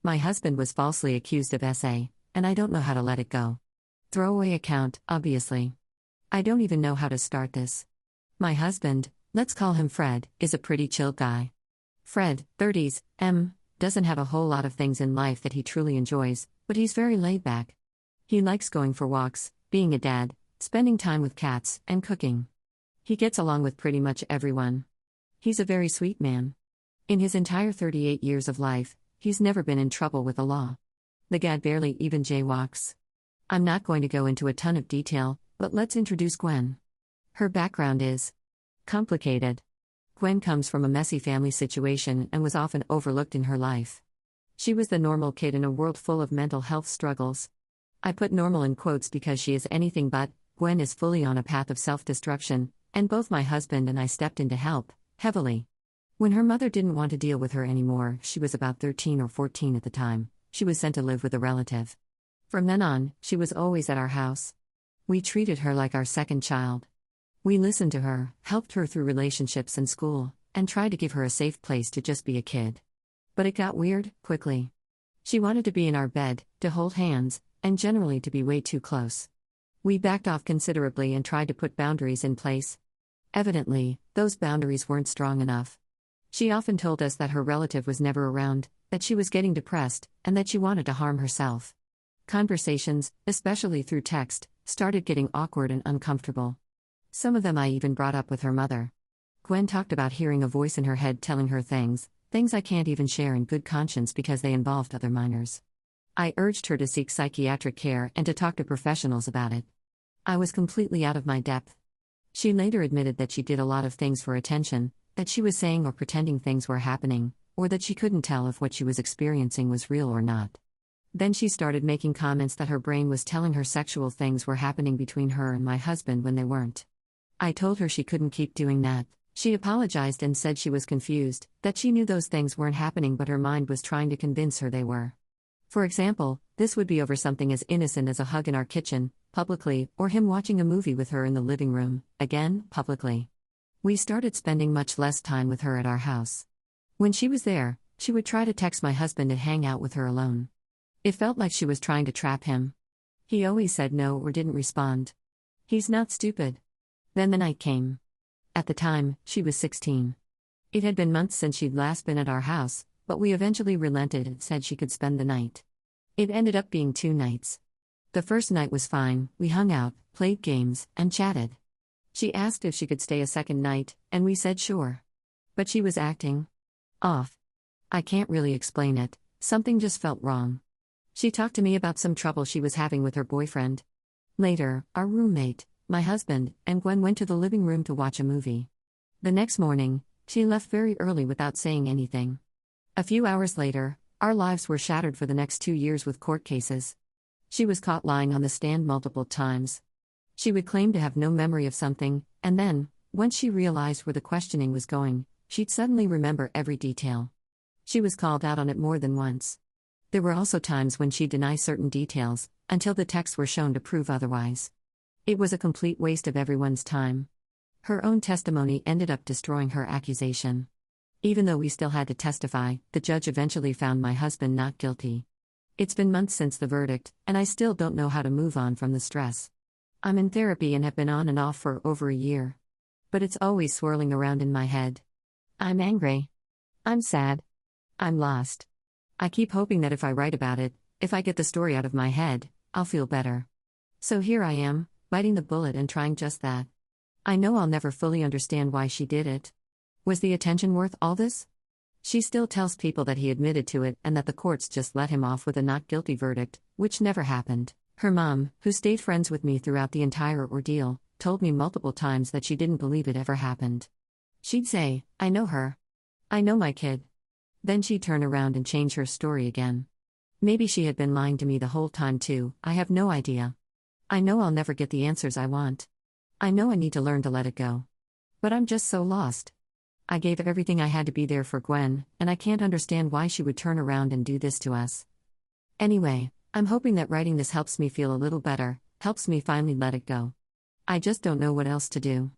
My husband was falsely accused of SA, and I don't know how to let it go. Throwaway account, obviously. I don't even know how to start this. My husband, let's call him Fred, is a pretty chill guy. Fred, 30s, doesn't have a whole lot of things in life that he truly enjoys, but he's very laid back. He likes going for walks, being a dad, spending time with cats, and cooking. He gets along with pretty much everyone. He's a very sweet man. In his entire 38 years of life, he's never been in trouble with the law. The guy barely even jaywalks. I'm not going to go into a ton of detail, but let's introduce Gwen. Her background is complicated. Gwen comes from a messy family situation and was often overlooked in her life. She was the normal kid in a world full of mental health struggles. I put normal in quotes because she is anything but. Gwen is fully on a path of self-destruction, and both my husband and I stepped in to help, heavily. When her mother didn't want to deal with her anymore, she was about 13 or 14 at the time, she was sent to live with a relative. From then on, she was always at our house. We treated her like our second child. We listened to her, helped her through relationships and school, and tried to give her a safe place to just be a kid. But it got weird, quickly. She wanted to be in our bed, to hold hands, and generally to be way too close. We backed off considerably and tried to put boundaries in place. Evidently, those boundaries weren't strong enough. She often told us that her relative was never around, that she was getting depressed, and that she wanted to harm herself. Conversations, especially through text, started getting awkward and uncomfortable. Some of them I even brought up with her mother. Gwen talked about hearing a voice in her head telling her things I can't even share in good conscience because they involved other minors. I urged her to seek psychiatric care and to talk to professionals about it. I was completely out of my depth. She later admitted that she did a lot of things for attention, that she was saying or pretending things were happening, or that she couldn't tell if what she was experiencing was real or not. Then she started making comments that her brain was telling her sexual things were happening between her and my husband when they weren't. I told her she couldn't keep doing that. She apologized and said she was confused, that she knew those things weren't happening but her mind was trying to convince her they were. For example, this would be over something as innocent as a hug in our kitchen, publicly, or him watching a movie with her in the living room, again, publicly. We started spending much less time with her at our house. When she was there, she would try to text my husband and hang out with her alone. It felt like she was trying to trap him. He always said no or didn't respond. He's not stupid. Then the night came. At the time, she was 16. It had been months since she'd last been at our house, but we eventually relented and said she could spend the night. It ended up being 2 nights. The first night was fine, we hung out, played games, and chatted. She asked if she could stay a second night, and we said sure. But she was acting off. I can't really explain it, something just felt wrong. She talked to me about some trouble she was having with her boyfriend. Later, our roommate, my husband, and Gwen went to the living room to watch a movie. The next morning, she left very early without saying anything. A few hours later, our lives were shattered for the next 2 years with court cases. She was caught lying on the stand multiple times. She would claim to have no memory of something, and then, once she realized where the questioning was going, she'd suddenly remember every detail. She was called out on it more than once. There were also times when she'd deny certain details, until the texts were shown to prove otherwise. It was a complete waste of everyone's time. Her own testimony ended up destroying her accusation. Even though we still had to testify, the judge eventually found my husband not guilty. It's been months since the verdict, and I still don't know how to move on from the stress. I'm in therapy and have been on and off for over a year. But it's always swirling around in my head. I'm angry. I'm sad. I'm lost. I keep hoping that if I write about it, if I get the story out of my head, I'll feel better. So here I am, biting the bullet and trying just that. I know I'll never fully understand why she did it. Was the attention worth all this? She still tells people that he admitted to it and that the courts just let him off with a not guilty verdict, which never happened. Her mom, who stayed friends with me throughout the entire ordeal, told me multiple times that she didn't believe it ever happened. She'd say, "I know her. I know my kid." Then she'd turn around and change her story again. Maybe she had been lying to me the whole time too, I have no idea. I know I'll never get the answers I want. I know I need to learn to let it go. But I'm just so lost. I gave everything I had to be there for Gwen, and I can't understand why she would turn around and do this to us. Anyway, I'm hoping that writing this helps me feel a little better, helps me finally let it go. I just don't know what else to do.